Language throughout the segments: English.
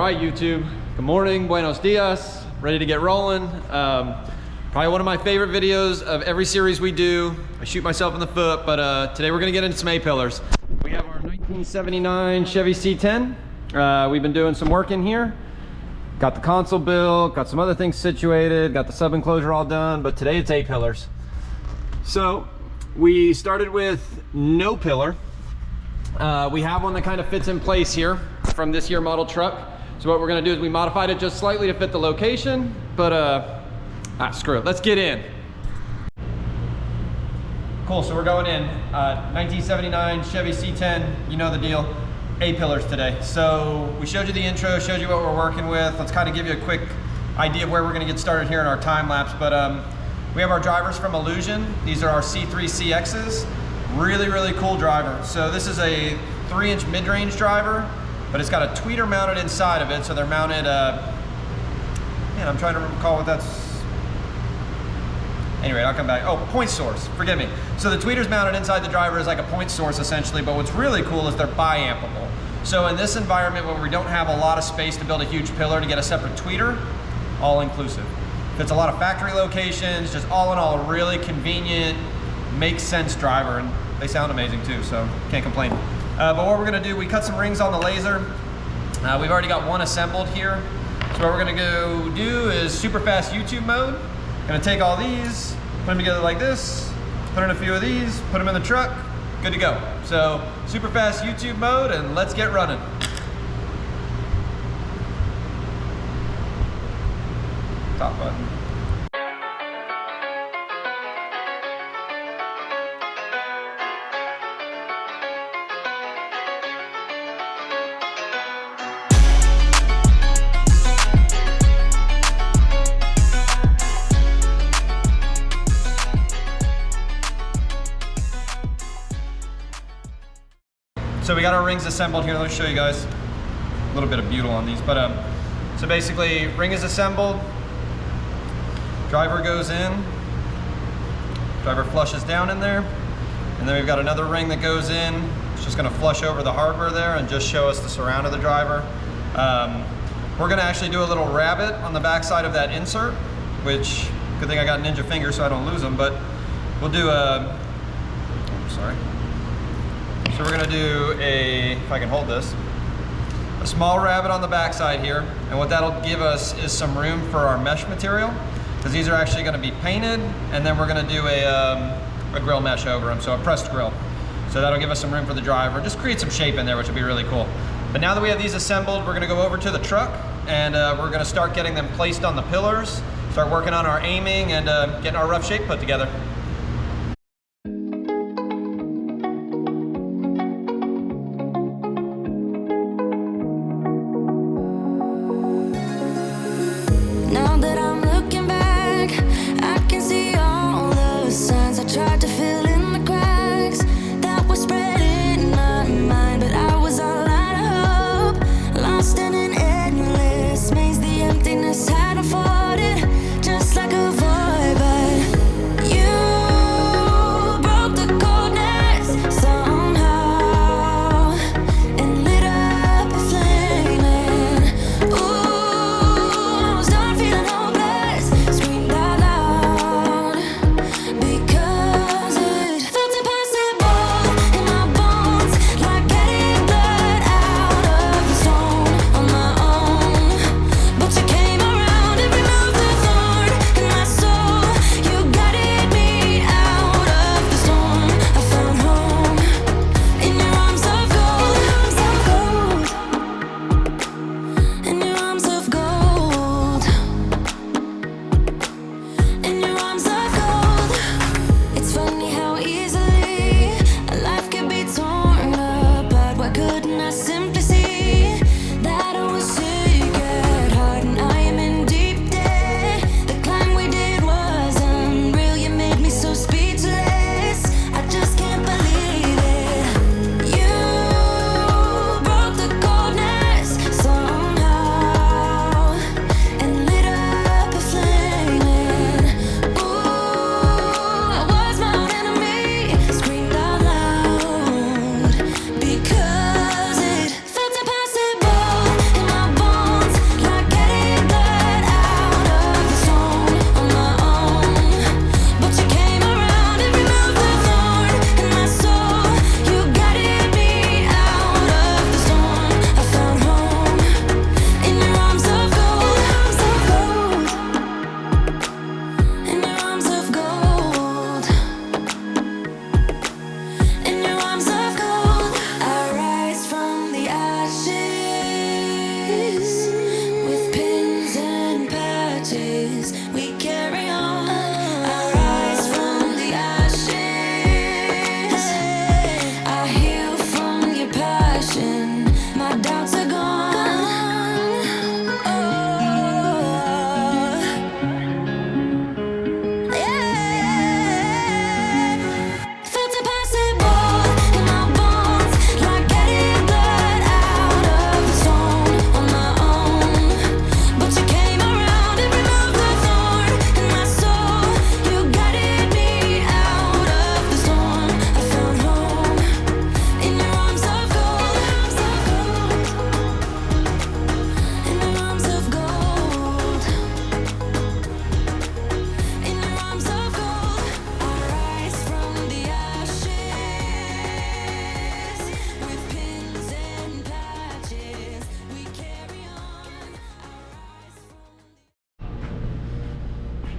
right, YouTube. Good morning, buenos dias. Ready to get rolling. Probably one of my favorite videos of every series we do. I shoot myself in the foot, but today we're gonna get into some A-pillars. We have our 1979 Chevy C10. We've been doing some work in here. Got the console built, got some other things situated, got the sub enclosure all done, but today it's A-pillars. So we started with no pillar. We have one that kind of fits in place here from this year model truck. So what we're gonna do is we modified it just slightly to fit the location, but screw it, let's get in. Cool, so we're going in. 1979 Chevy C10, you know the deal. A-pillars today. So we showed you the intro, showed you what we're working with. Let's kind of give you a quick idea of where we're gonna get started here in our time lapse. But we have our drivers from Illusion. These are our C3CXs. Really, really cool driver. So this is a 3-inch mid-range driver, but it's got a tweeter mounted inside of it. So they're mounted, man, I'm trying to recall what that's. Anyway, I'll come back. Oh, point source, forgive me. So the tweeter's mounted inside the driver is like a point source essentially, but what's really cool is they're bi-ampable. So in this environment where we don't have a lot of space to build a huge pillar to get a separate tweeter, all inclusive. Fits a lot of factory locations, just all in all, a really convenient, makes sense driver, and they sound amazing too, so can't complain. But what we're gonna do, we cut some rings on the laser. We've already got one assembled here. So what we're gonna go do is super fast YouTube mode. Gonna take all these, put them together like this, put in a few of these, put them in the truck, good to go. So super fast YouTube mode, and let's get running. Top button. So we got our rings assembled here. Let me show you guys a little bit of butyl on these. But so basically, ring is assembled. Driver goes in. Driver flushes down in there. And then we've got another ring that goes in. It's just gonna flush over the hardware there and just show us the surround of the driver. We're gonna actually do a little rabbet on the backside of that insert, which, good thing I got ninja fingers so I don't lose them, but we'll do a, sorry. So we're gonna do a, if I can hold this, a small rabbet on the backside here. And what that'll give us is some room for our mesh material, because these are actually gonna be painted, and then we're gonna do a grill mesh over them, so a pressed grill. So that'll give us some room for the driver, just create some shape in there, which will be really cool. But now that we have these assembled, we're gonna go over to the truck, and we're gonna start getting them placed on the pillars, start working on our aiming, and getting our rough shape put together. Tried to fill in the cracks that were spread in my mind, but I was all out of hope, lost in an endless maze. The emptiness had unfolded just like a void, but you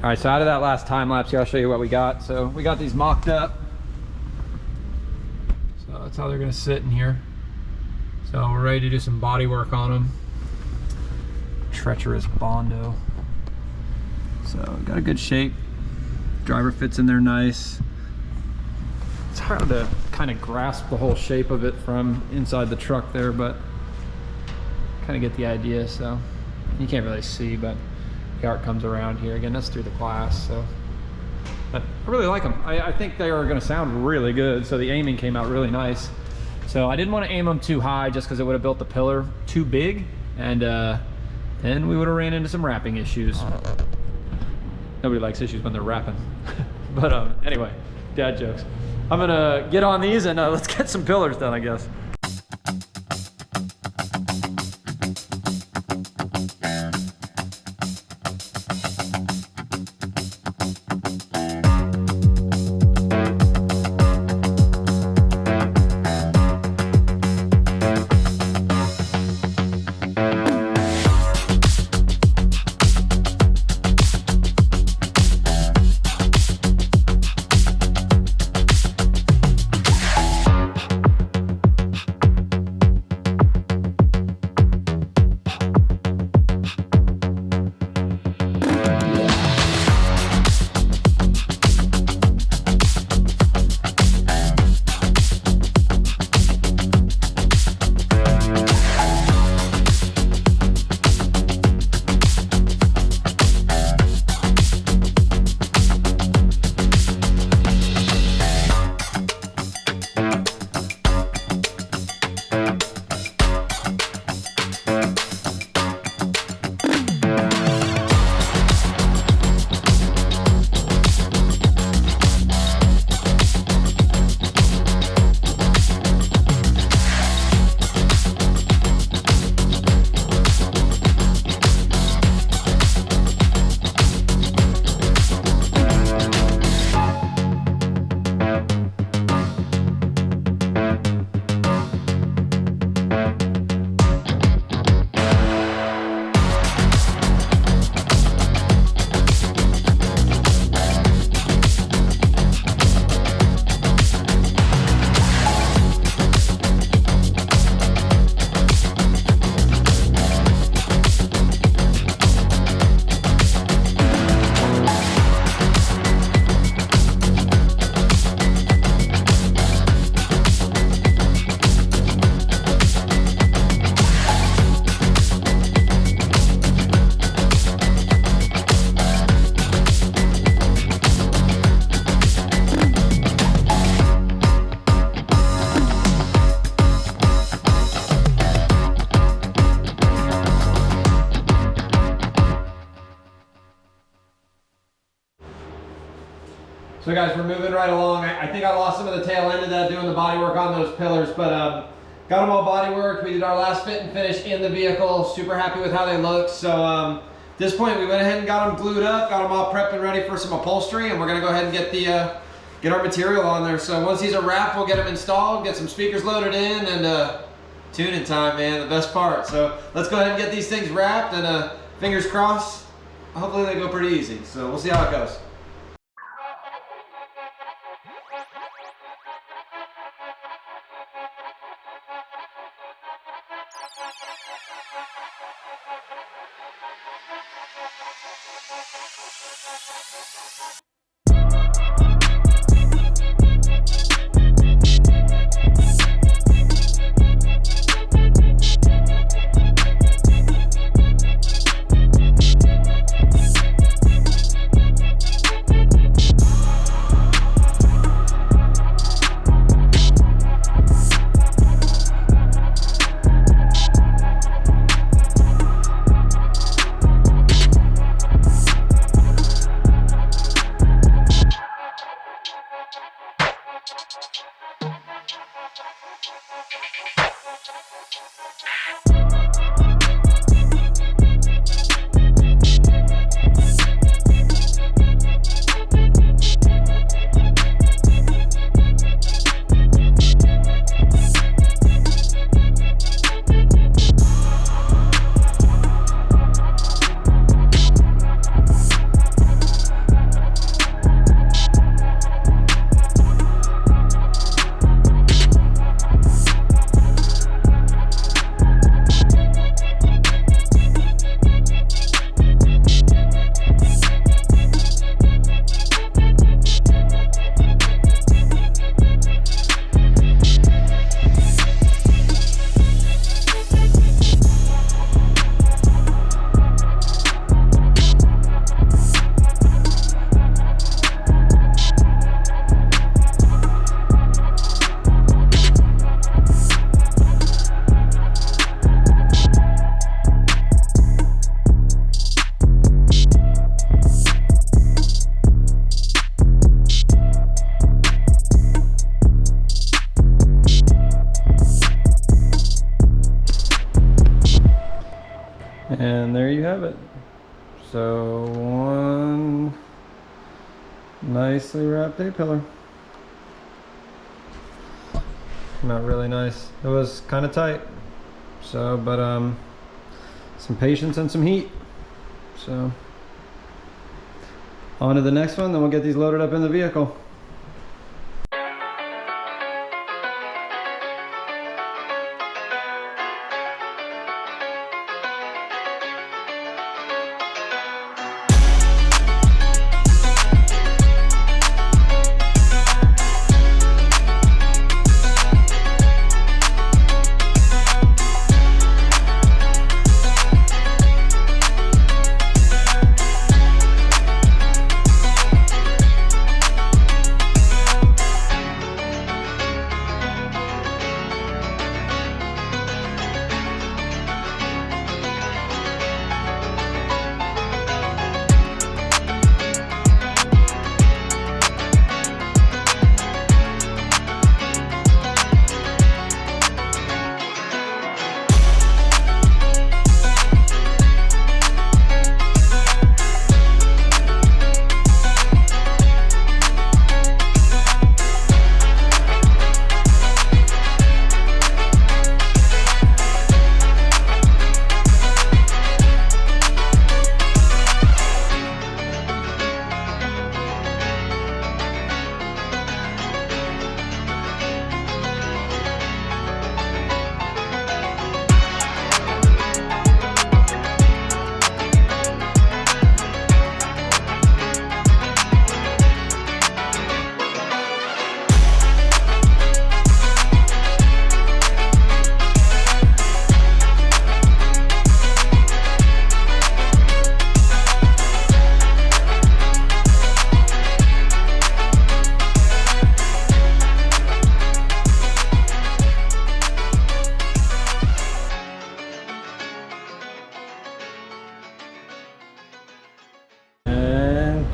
All right, so out of that last time lapse here, I'll show you what we got. So we got these mocked up. So that's how they're gonna sit in here. So we're ready to do some body work on them. Treacherous Bondo. So got a good shape. Driver fits in there nice. It's hard to kind of grasp the whole shape of it from inside the truck there, but kind of get the idea. So you can't really see, but the art comes around here. Again, that's through the glass. So but I really like them. I think they are going to sound really good. So the aiming came out really nice. So I didn't want to aim them too high just because it would have built the pillar too big, and then we would have ran into some wrapping issues. Nobody likes issues when they're wrapping. But anyway, dad jokes. I'm gonna get on these and let's get some pillars done, I guess. So guys, we're moving right along. I think I lost some of the tail end of that doing the body work on those pillars, but got them all body worked. We did our last fit and finish in the vehicle. Super happy with how they look. So at this point, we went ahead and got them glued up, got them all prepped and ready for some upholstery, and we're gonna go ahead and get our material on there. So once these are wrapped, we'll get them installed, get some speakers loaded in, and tuning time, man, the best part. So let's go ahead and get these things wrapped, and fingers crossed, hopefully they go pretty easy. So we'll see how it goes. Nicely wrapped A-pillar. Came out really nice. It was kind of tight, so, but some patience and some heat. So on to the next one, then we'll get these loaded up in the vehicle.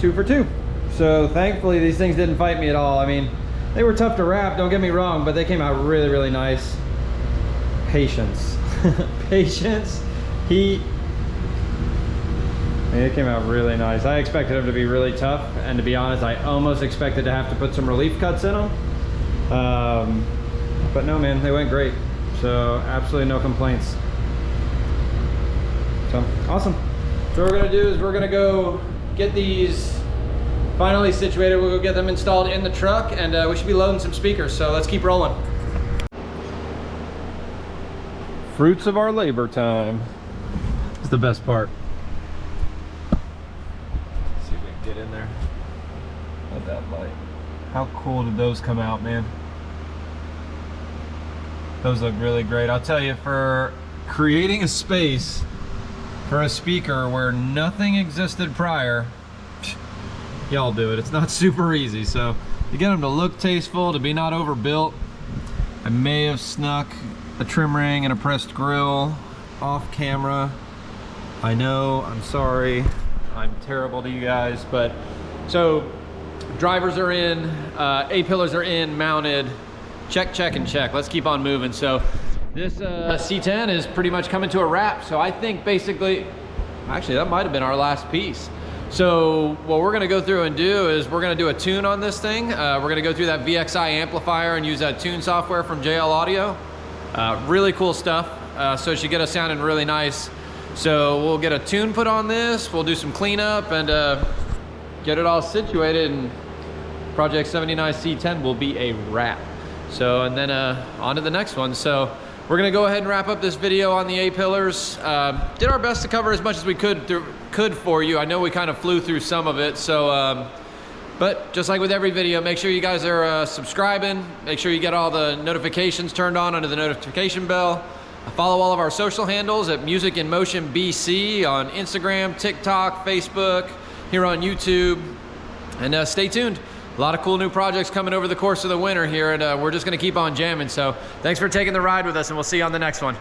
Two for two. So thankfully these things didn't fight me at all. I mean, they were tough to wrap, don't get me wrong, but they came out really, really nice. Patience. Patience, heat. It came out really nice. I expected them to be really tough, and to be honest, I almost expected to have to put some relief cuts in them. But no, man, they went great. So absolutely no complaints. So awesome. So what we're gonna do is we're gonna go get these finally situated. We'll go get them installed in the truck, and we should be loading some speakers, so let's keep rolling. Fruits of our labor time. It's the best part. Let's see if we can get in there. Let that light. How cool did those come out, man? Those look really great. I'll tell you, for creating a space for a speaker where nothing existed prior, y'all do it. It's not super easy. So to get them to look tasteful, to be not overbuilt, I may have snuck a trim ring and a pressed grill off camera. I know, I'm sorry. I'm terrible to you guys, but so drivers are in, A-pillars are in, mounted. Check, check, and check. Let's keep on moving. So this C10 is pretty much coming to a wrap. So I think basically, actually that might have been our last piece. So what we're gonna go through and do is we're gonna do a tune on this thing. We're gonna go through that VXI amplifier and use that tune software from JL Audio. Really cool stuff. So it should get us sounding really nice. So we'll get a tune put on this. We'll do some cleanup and get it all situated, and Project 79 C10 will be a wrap. So, and then on to the next one. So we're gonna go ahead and wrap up this video on the A-pillars. Did our best to cover as much as we could for you. I know we kind of flew through some of it. So, but just like with every video, make sure you guys are subscribing. Make sure you get all the notifications turned on under the notification bell. Follow all of our social handles at Music in Motion BC on Instagram, TikTok, Facebook, here on YouTube, and stay tuned. A lot of cool new projects coming over the course of the winter here, and we're just gonna keep on jamming. So thanks for taking the ride with us, and we'll see you on the next one.